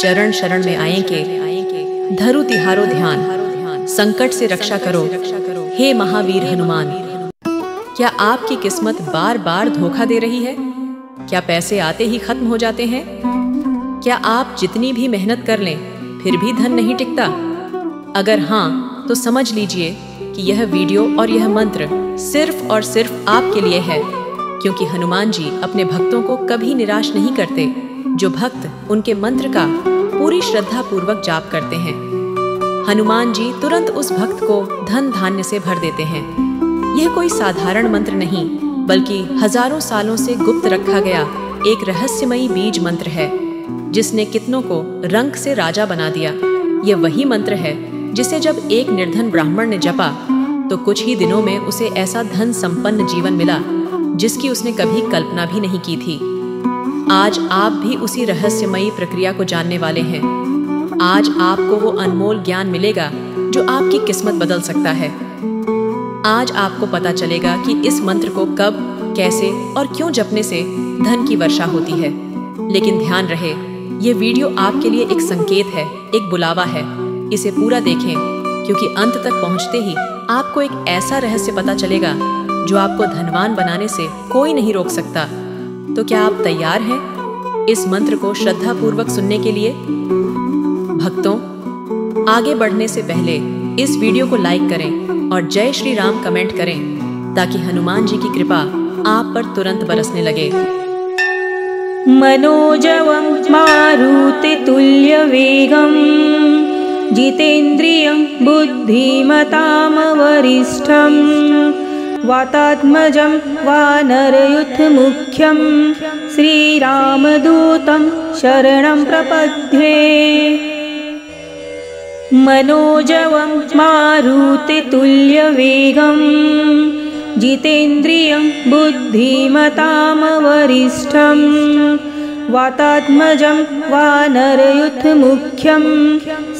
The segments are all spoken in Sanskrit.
चरण शरण में आए के धरु तिहारो ध्यान, संकट से रक्षा करो हे महावीर हनुमान। क्या आपकी किस्मत बार बार धोखा दे रही है? क्या पैसे आते ही खत्म हो जाते हैं? क्या आप जितनी भी मेहनत कर लें फिर भी धन नहीं टिकता? अगर हाँ, तो समझ लीजिए कि यह वीडियो और यह मंत्र सिर्फ और सिर्फ आपके लिए है, क्योंकि हनुमान जी अपने भक्तों को कभी निराश नहीं करते। जो भक्त उनके मंत्र का पूरी श्रद्धा पूर्वक जाप करते हैं, हनुमान जी तुरंत उस भक्त को धन धान्य से भर देते हैं। यह कोई साधारण मंत्र नहीं, बल्कि हजारों सालों से गुप्त रखा गया एक रहस्यमयी बीज मंत्र है, जिसने कितनों को रंक से राजा बना दिया। यह वही मंत्र है जिसे जब एक निर्धन ब्राह्मण ने जपा तो कुछ ही दिनों में उसे ऐसा धन संपन्न जीवन मिला जिसकी उसने कभी कल्पना भी नहीं की थी। आज आप भी उसी रहस्यमयी प्रक्रिया को जानने वाले हैं। आज आपको वो अनमोल ज्ञान मिलेगा जो आपकी किस्मत बदल सकता है। आज आपको पता चलेगा कि इस मंत्र को कब, कैसे और क्यों जपने से धन की वर्षा होती है। लेकिन ध्यान रहे, ये वीडियो आपके लिए एक संकेत है, एक बुलावा है। इसे पूरा देखें, क्योंकि अंत तक पहुंचते ही आपको एक ऐसा रहस्य पता चलेगा जो आपको धनवान बनाने से कोई नहीं रोक सकता। तो क्या आप तैयार हैं इस मंत्र को श्रद्धा पूर्वक सुनने के लिए? भक्तों, आगे बढ़ने से पहले इस वीडियो को लाइक करें और जय श्री राम कमेंट करें, ताकि हनुमान जी की कृपा आप पर तुरंत बरसने लगे। मनोजवं मारुतितुल्यवेगं जितेन्द्रियं बुद्धिमतां वरिष्ठं वातात्मजं वानरयूथमुख्यं श्रीरामदूतं शरणं प्रपद्ये। मनोजवं मारुतितुल्यवेगं जितेन्द्रियं बुद्धिमतां वरिष्ठं वातात्मजं वानरयूथमुख्यं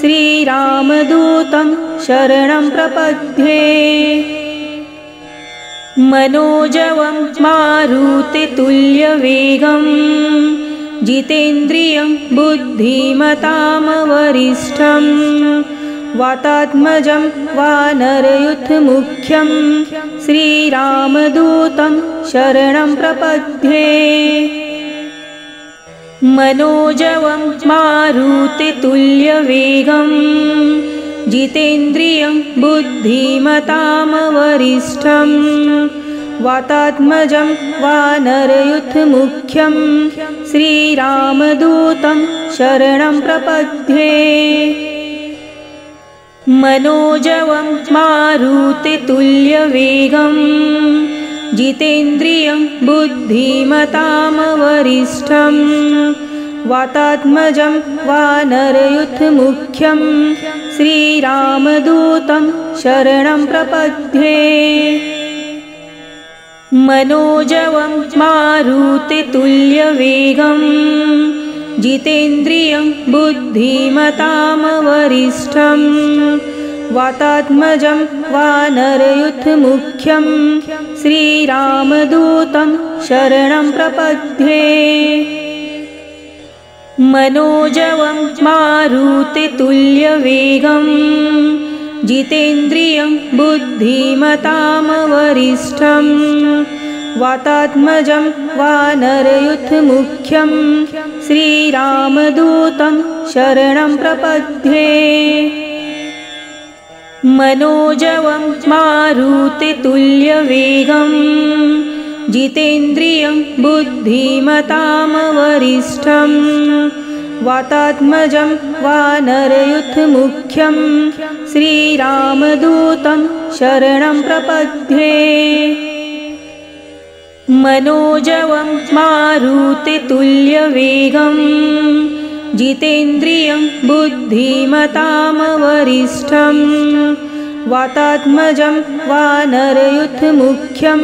श्रीरामदूतं शरणं प्रपद्ये। मनोजवं मारुतितुल्यवेगं जितेन्द्रियं बुद्धिमतां वरिष्ठं वातात्मजं वानरयूथमुख्यं श्रीरामदूतं शरणं प्रपद्ये। मनोजवं मारुतितुल्यवेगं जितेन्द्रियं बुद्धिमतां वरिष्ठं वातात्मजं वानरयूथमुख्यं श्रीरामदूतं शरणं प्रपद्ये। मनोजवं मारुतितुल्यवेगं जितेन्द्रियं बुद्धिमतां वरिष्ठं वातात्मजं वानरयूथमुख्यं श्रीरामदूतं शरणं प्रपद्ये। मनोजवं मारुतितुल्यवेगं जितेन्द्रियं बुद्धिमतां वरिष्ठं वातात्मजं वानरयूथमुख्यं श्रीरामदूतं शरणं प्रपद्ये। मनोजवं मारुतितुल्यवेगं जितेन्द्रियं बुद्धिमतां वरिष्ठं वातात्मजं वानरयूथमुख्यं श्रीरामदूतं शरणं प्रपद्ये। मनोजवं मारुतितुल्यवेगं जितेन्द्रियं बुद्धिमतां वरिष्ठं वातात्मजं वानरयूथमुख्यं श्रीरामदूतं शरणं प्रपद्ये। मनोजवं मारुतितुल्यवेगं जितेन्द्रियं बुद्धिमतां वरिष्ठं वातात्मजं वानरयूथमुख्यं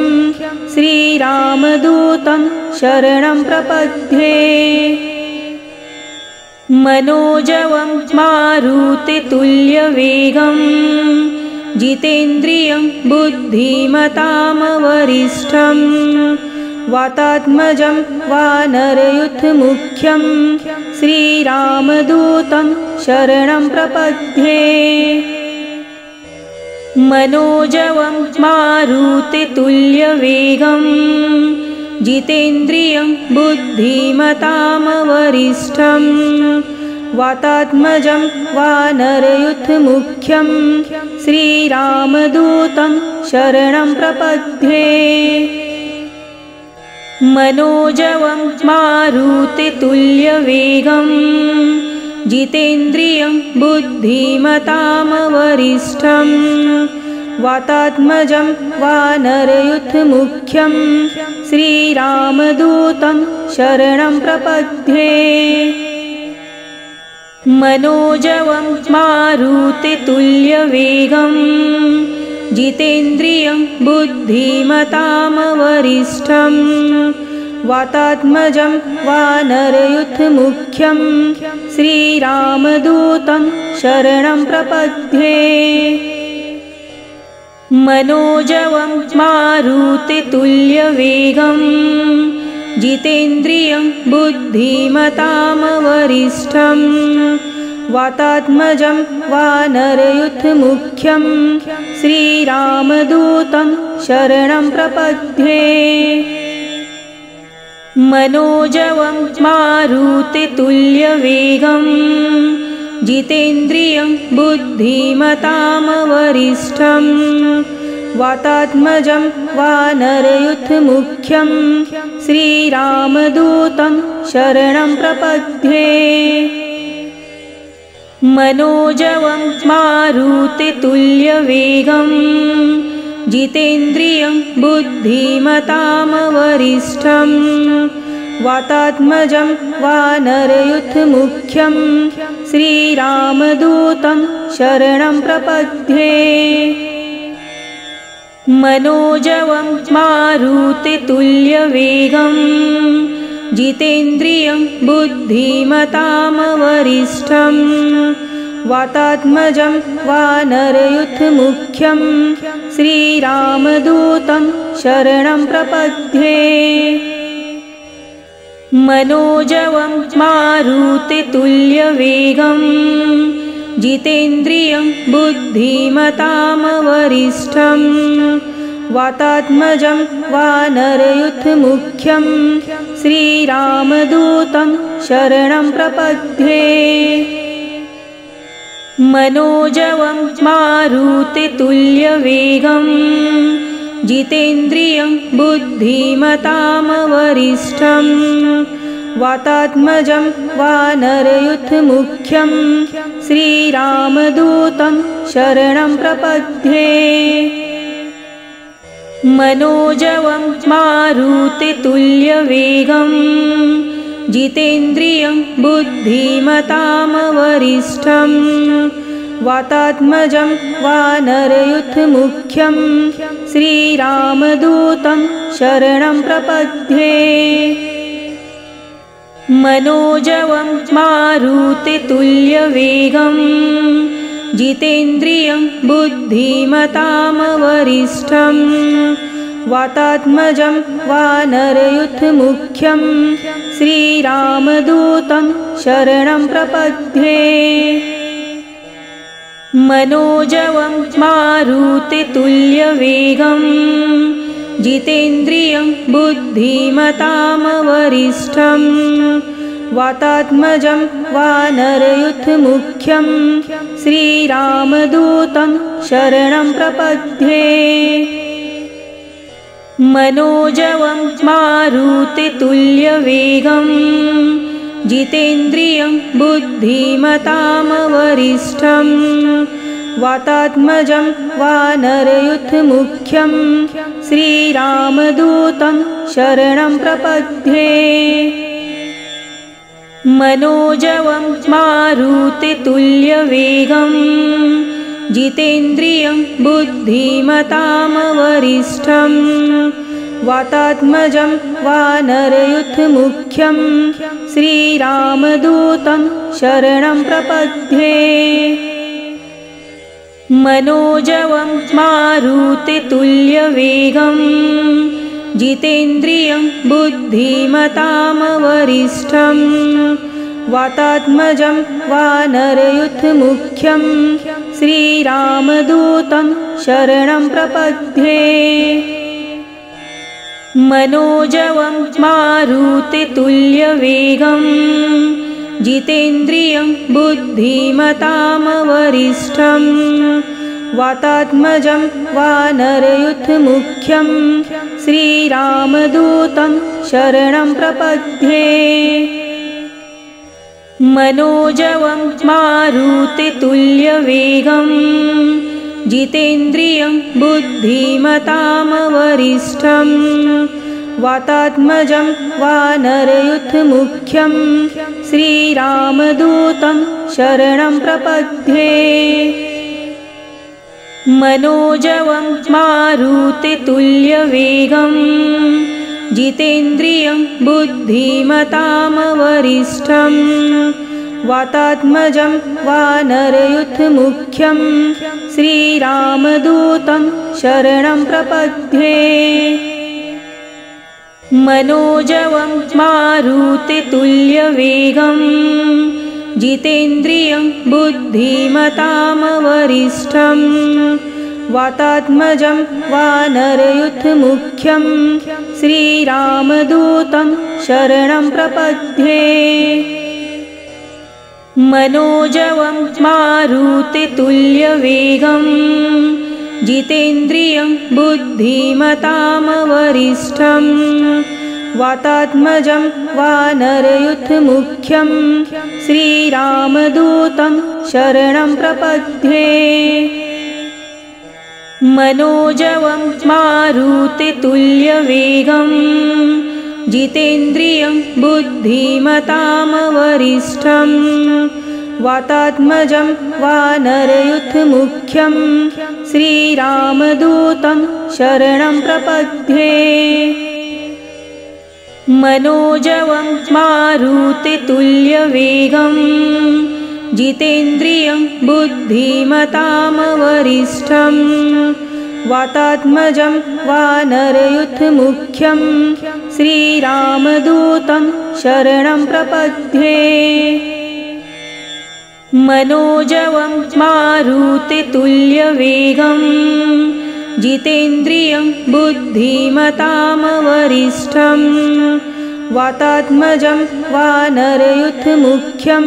श्रीरामदूतं शरणं प्रपद्ये। मनोजवं मारुतितुल्यवेगं जितेन्द्रियं बुद्धिमतां वरिष्ठं वातात्मजं वानरयूथमुख्यं श्रीरामदूतं शरणं प्रपद्ये। मनोजवं मारुतितुल्यवेगं जितेन्द्रियं बुद्धिमतां वरिष्ठं वातात्मजं वानरयूथमुख्यं श्रीरामदूतं शरणं प्रपद्ये। मनोजवं मारुतितुल्यवेगं जितेन्द्रियं बुद्धिमतां वरिष्ठं वातात्मजं वानरयूथमुख्यं श्रीरामदूतं शरणं प्रपद्ये। मनोजवं मारुतितुल्यवेगं जितेन्द्रियं बुद्धिमतां वरिष्ठं वातात्मजं वानरयूथमुख्यं श्रीरामदूतं शरणं प्रपद्ये। मनोजवं मारुतितुल्यवेगं जितेन्द्रियं बुद्धिमतां वरिष्ठं वातात्मजं वानरयूथमुख्यं श्रीरामदूतं शरणं प्रपद्ये। मनोजवं मारुतितुल्यवेगं जितेन्द्रियं बुद्धिमतां वरिष्ठं वातात्मजं वानरयूथमुख्यं श्रीरामदूतं शरणं प्रपद्ये। मनोजवं मारुतितुल्यवेगं जितेन्द्रियं बुद्धिमतां वरिष्ठं वातात्मजं वानरयूथमुख्यं श्रीरामदूतं शरणं प्रपद्ये। मनोजवं मारुतितुल्यवेगं जितेन्द्रियं बुद्धिमतां वरिष्ठं वातात्मजं वानरयूथमुख्यं श्रीरामदूतं शरणं प्रपद्ये। मनोजवं मारुतितुल्यवेगं जितेन्द्रियं बुद्धिमतां वरिष्ठं वातात्मजं वानरयूथमुख्यं श्रीरामदूतं शरणं प्रपद्ये। मनोजवं मारुतितुल्यवेगं जितेन्द्रियं बुद्धिमतां वरिष्ठं वातात्मजं वानरयूथमुख्यं श्रीरामदूतं शरणं प्रपद्ये। मनोजवं मारुतितुल्यवेगं जितेन्द्रियं बुद्धिमतां वरिष्ठं वातात्मजं वानरयूथमुख्यं श्रीरामदूतं शरणं प्रपद्ये। मनोजवं मारुतितुल्यवेगं जितेन्द्रियं बुद्धिमतां वरिष्ठं वातात्मजं वानरयूथमुख्यं श्रीरामदूतं शरणं प्रपद्ये। मनोजवं मारुतितुल्यवेगं जितेन्द्रियं बुद्धिमतां वरिष्ठं वातात्मजं वानरयूथमुख्यं श्रीरामदूतं शरणं प्रपद्ये। मनोजवं मारुतितुल्यवेगं जितेन्द्रियं बुद्धिमतां वरिष्ठं वातात्मजं वानरयूथमुख्यं श्रीरामदूतं शरणं प्रपद्ये। मनोजवं मारुतितुल्यवेगं जितेन्द्रियं बुद्धिमतां वरिष्ठं वातात्मजं वानरयूथमुख्यं श्रीरामदूतं शरणं प्रपद्ये। मनोजवं मारुतितुल्यवेगं जितेन्द्रियं बुद्धिमतां वरिष्ठं वातात्मजं वानरयूथमुख्यं श्रीरामदूतं शरणं प्रपद्ये। मनोजवं मारुतितुल्यवेगं जितेन्द्रियं बुद्धिमतामवरिष्ठं वातात्मजं वानरयूथमुख्यं श्रीरामदूतं शरणं प्रपद्ये। मनोजवं मारुतितुल्यवेगं जितेन्द्रियं बुद्धिमतामवरिष्ठं वातात्मजं वानरयूथमुख्यं श्रीरामदूतं शरणं प्रपद्ये। मनोजवं मारुतितुल्यवेगं जितेन्द्रियं बुद्धिमतामवरिष्ठं वातात्मजं वानरयूथमुख्यं श्रीरामदूतं शरणं प्रपद्ये। मनोजवं मारुतितुल्यवेगं जितेन्द्रियं बुद्धिमतामवरिष्ठं वातात्मजं वानरयूथमुख्यं श्रीरामदूतं शरणं प्रपद्ये। मनोजवं मारुतितुल्यवेगं जितेन्द्रियं बुद्धिमतामवरिष्ठं वातात्मजं वानरयूथमुख्यं श्रीरामदूतं शरणं प्रपद्ये। मनोजवं मारुतितुल्यवेगं जितेन्द्रियं बुद्धिमतामवरिष्ठं वातात्मजं वानरयूथमुख्यं श्रीरामदूतं शरणं प्रपद्ये। मनोजवं मारुतितुल्यवेगं जितेन्द्रियं बुद्धिमतामवरिष्ठं वातात्मजं वानरयूथमुख्यं श्रीरामदूतं शरणं प्रपद्ये। मनोजवं मारुतितुल्यवेगं जितेन्द्रियं बुद्धिमतामवरिष्ठं वातात्मजं वानरयूथमुख्यं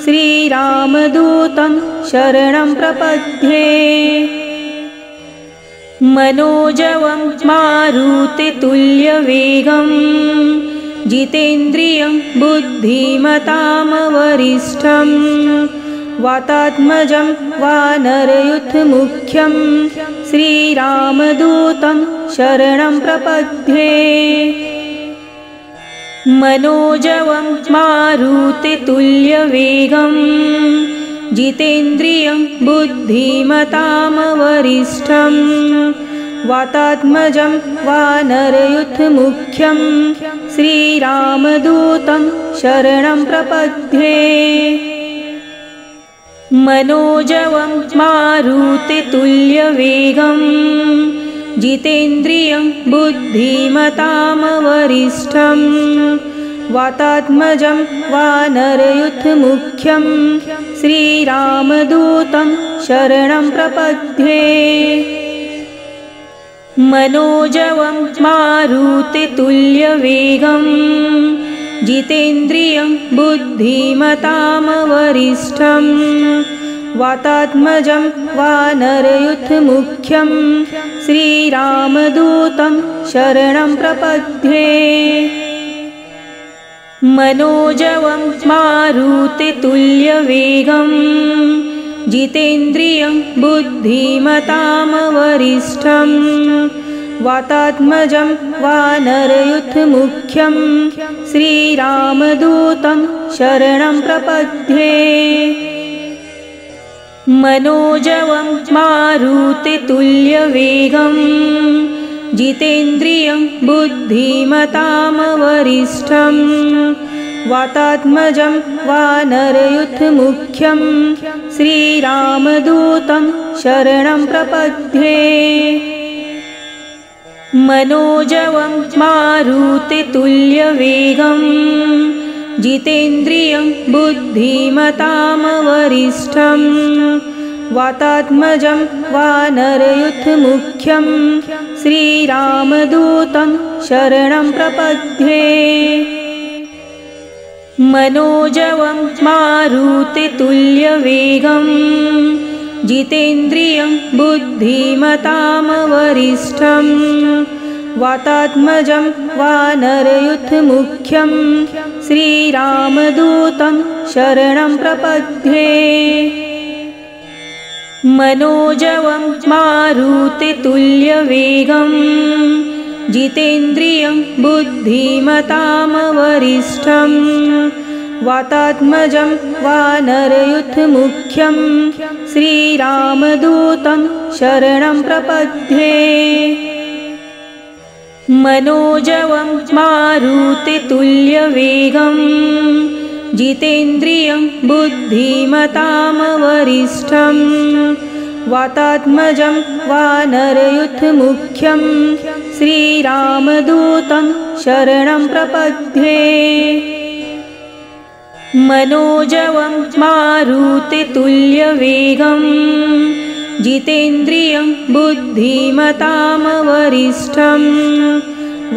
श्रीरामदूतं शरणं प्रपद्ये। मनोजवं मारुतितुल्यवेगं जितेन्द्रियं बुद्धिमतामवरिष्ठं वातात्मजं वानरयूथमुख्यं श्रीरामदूतं शरणं प्रपद्ये। मनोजवं मारुतितुल्यवेगं जितेन्द्रियं बुद्धिमतामवरिष्ठं वातात्मजं वानरयूथमुख्यं श्रीरामदूतं शरणं प्रपद्ये। मनोजवं मारुतितुल्यवेगं जितेन्द्रियं बुद्धिमतामवरिष्ठं वातात्मजं वानरयूथमुख्यं श्रीरामदूतं शरणं प्रपद्ये। मनोजवं मारुतितुल्यवेगं जितेन्द्रियं बुद्धिमतामवरिष्ठं वातात्मजं वानरयूथमुख्यं श्रीरामदूतं शरणं प्रपद्ये। मनोजवं मारुतितुल्यवेगं जितेन्द्रियं बुद्धिमतामवरिष्ठं वातात्मजं वानरयूथमुख्यं श्रीरामदूतं शरणं प्रपद्ये। मनोजवं मारुतितुल्यवेगं जितेन्द्रियं बुद्धिमतामवरिष्ठं वातात्मजं वानरयूथमुख्यं श्रीरामदूतं शरणं प्रपद्ये। मनोजवं मारुतितुल्यवेगं जितेन्द्रियं बुद्धिमतां वरिष्ठं वातात्मजं वानरयूथमुख्यं श्रीरामदूतं शरणं प्रपद्ये। मनोजवं मारुतितुल्यवेगं जितेन्द्रियं बुद्धिमतां वरिष्ठं वातात्मजं वानरयूथमुख्यं श्रीरामदूतं शरणं प्रपद्ये। मनोजवं मारुतितुल्यवेगं जितेन्द्रियं बुद्धिमतां वरिष्ठं वातात्मजं वानरयूथमुख्यं श्रीरामदूतं शरणं प्रपद्ये। मनोजवं मारुतितुल्यवेगं जितेन्द्रियं बुद्धिमतां वरिष्ठं वातात्मजं वानरयूथमुख्यं श्रीरामदूतं शरणं प्रपद्ये। मनोजवं मारुतितुल्यवेगं जितेन्द्रियं बुद्धिमतां वरिष्ठं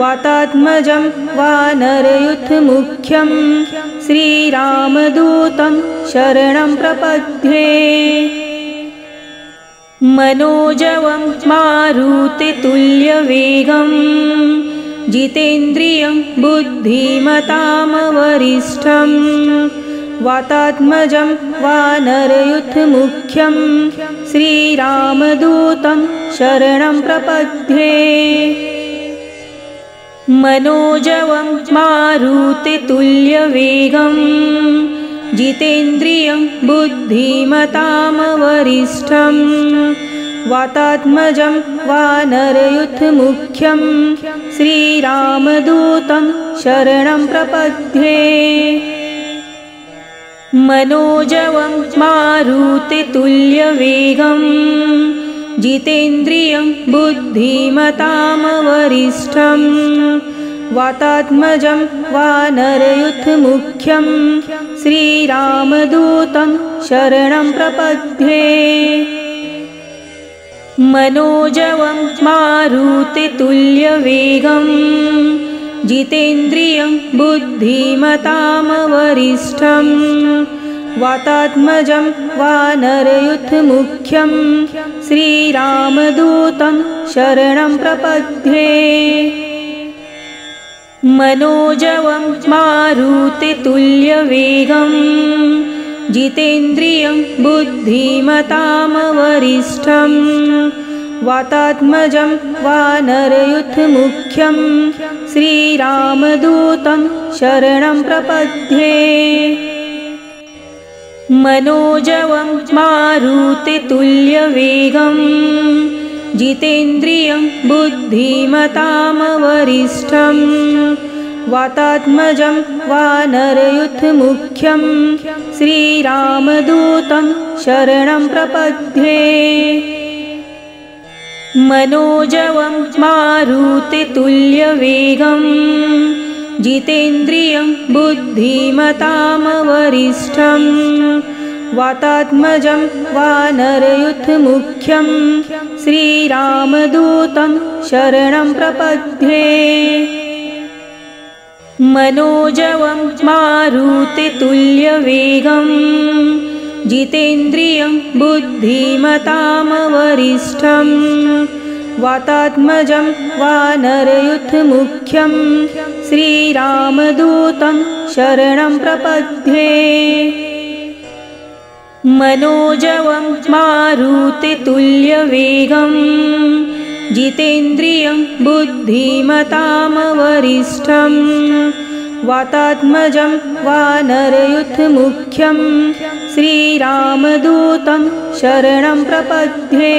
वातात्मजं वानरयूथमुख्यं श्रीरामदूतं शरणं प्रपद्ये। मनोजवं मारुतितुल्यवेगं जितेन्द्रियं बुद्धिमतां वरिष्ठं वातात्मजं वानरयूथमुख्यं श्रीरामदूतं शरणं प्रपद्ये। मनोजवं मारुतितुल्यवेगं जितेन्द्रियं बुद्धिमतां वरिष्ठं वातात्मजं वानरयूथमुख्यं श्रीरामदूतं शरणं प्रपद्ये। मनोजवं मारुतितुल्यवेगं जितेन्द्रियं बुद्धिमतां वरिष्ठं वातात्मजं वानरयूथमुख्यं श्रीरामदूतं शरणं प्रपद्ये। मनोजवं मारुतितुल्यवेगं जितेन्द्रियं बुद्धिमतां वरिष्ठं वातात्मजं वानरयूथमुख्यं श्रीरामदूतं शरणं प्रपद्ये। मनोजवं मारुतितुल्यवेगं जितेन्द्रियं बुद्धिमतां वरिष्ठं वातात्मजं वानरयूथमुख्यं श्रीरामदूतं शरणं प्रपद्ये। मनोजवं मारुतितुल्यवेगं जितेन्द्रियं बुद्धिमतां वरिष्ठं वातात्मजं वानरयूथमुख्यं श्रीरामदूतं शरणं प्रपद्ये। मनोजवं मारुतितुल्यवेगं जितेन्द्रियं बुद्धिमतां वरिष्ठं वातात्मजं वानरयूथमुख्यं श्रीरामदूतं शरणं प्रपद्ये। मनोजवं मारुतितुल्यवेगं जितेन्द्रियं बुद्धिमतां वरिष्ठं वातात्मजं वानरयूथमुख्यं श्रीरामदूतं शरणं प्रपद्ये। मनोजवं मारुतितुल्यवेगं जितेन्द्रियं बुद्धिमतां वरिष्ठं वातात्मजं वानरयूथमुख्यं श्रीरामदूतं शरणं प्रपद्ये।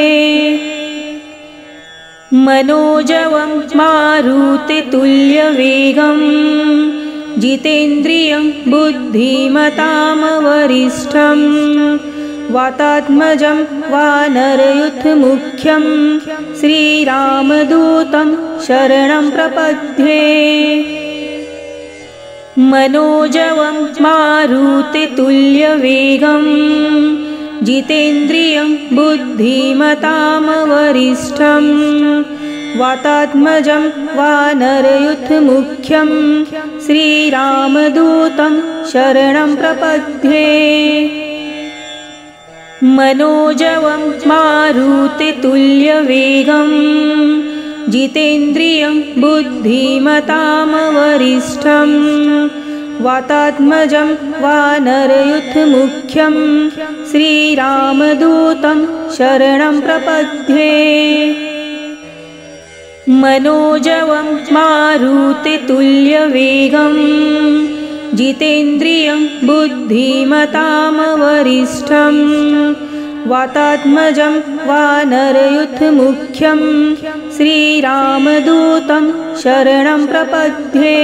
मनोजवं मारुतितुल्यवेगं जितेन्द्रियं बुद्धिमतां वरिष्ठं वातात्मजं वानरयूथमुख्यं श्रीरामदूतं शरणं प्रपद्ये। मनोजवं मारुतितुल्यवेगं जितेन्द्रियं बुद्धिमतां वरिष्ठं वातात्मजं वानरयूथमुख्यं श्रीरामदूतं शरणं प्रपद्ये। मनोजवं मारुतितुल्यवेगं जितेन्द्रियं बुद्धिमतां वरिष्ठं वातात्मजं वानरयूथमुख्यं श्रीरामदूतं शरणं प्रपद्ये। मनोजवं मारुतितुल्यवेगं जितेन्द्रियं बुद्धिमतां वरिष्ठं वातात्मजं वानरयूथमुख्यं श्रीरामदूतं शरणं प्रपद्ये।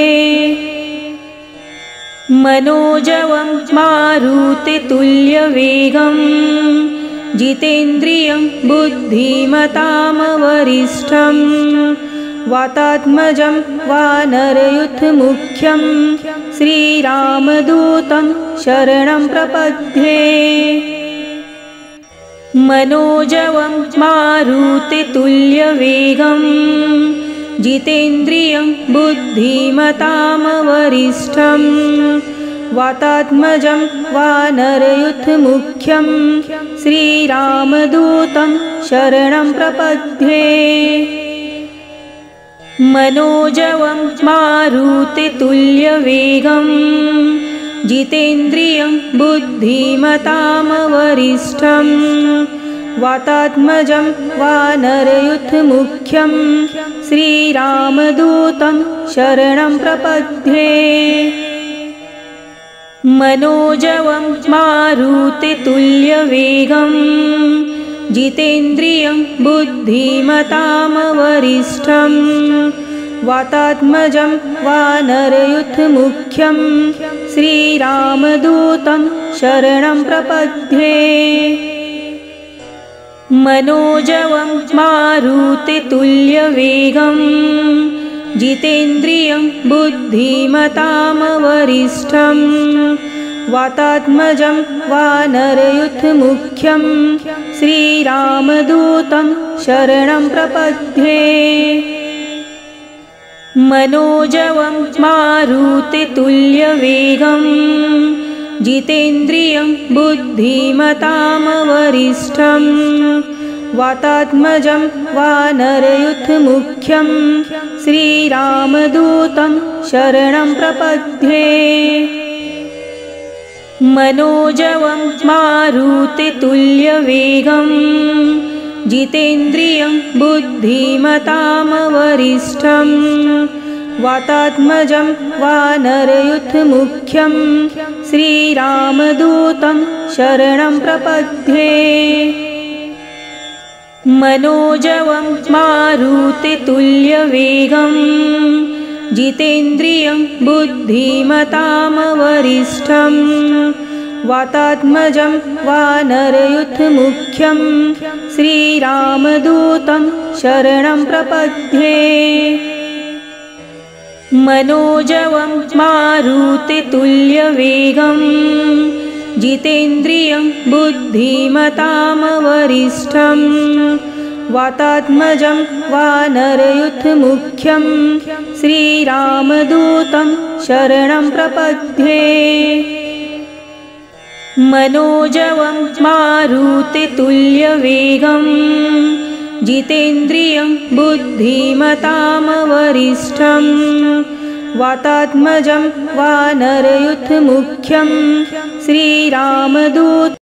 मनोजवं मारुतितुल्यवेगं जितेन्द्रियं बुद्धिमतां वरिष्ठं वातात्मजं वानरयूथमुख्यं श्रीरामदूतं शरणं प्रपद्ये। मनोजवं मारुतितुल्यवेगं जितेन्द्रियं बुद्धिमतां वरिष्ठं वातात्मजं वानरयूथमुख्यं श्रीरामदूतं शरणं प्रपद्ये। मनोजवं मारुतितुल्यवेगं जितेन्द्रियं बुद्धिमतां वरिष्ठं वातात्मजं वानरयूथमुख्यं श्रीरामदूतं शरणं प्रपद्ये। मनोजवं मारुतितुल्यवेगं जितेन्द्रियं बुद्धिमतां वरिष्ठं वातात्मजं वानरयूथमुख्यं श्रीरामदूतं शरणं प्रपद्ये। मनोजवं मारुतितुल्यवेगं जितेन्द्रियं बुद्धिमतां वरिष्ठं वातात्मजं वानरयूथमुख्यं श्रीरामदूतं शरणं प्रपद्ये। मनोजवं मारुतितुल्यवेगं जितेन्द्रियं बुद्धिमतां वरिष्ठं वातात्मजं वानरयूथमुख्यं श्रीरामदूतं शरणं प्रपद्ये। मनोजवं मारुतितुल्यवेगं जितेन्द्रियं बुद्धिमतां वरिष्ठं वातात्मजं वानरयूथमुख्यं श्रीरामदूतं शरणं प्रपद्ये। मनोजवं मारुतितुल्यवेगं जितेन्द्रियं बुद्धिमतां वरिष्ठं वातात्मजं वानरयूथमुख्यं श्रीरामदूतं शरणं प्रपद्ये। मनोजवं मारुतितुल्यवेगं जितेन्द्रियं बुद्धिमतां वरिष्ठं वातात्मजं वानरयूथमुख्यं श्रीरामदूतं शरणं प्रपद्ये। मनोजवं मारुतितुल्यवेगं जितेन्द्रियं बुद्धिमतां वरिष्ठं वातात्मजं वानरयूथमुख्यं श्रीरामदूतं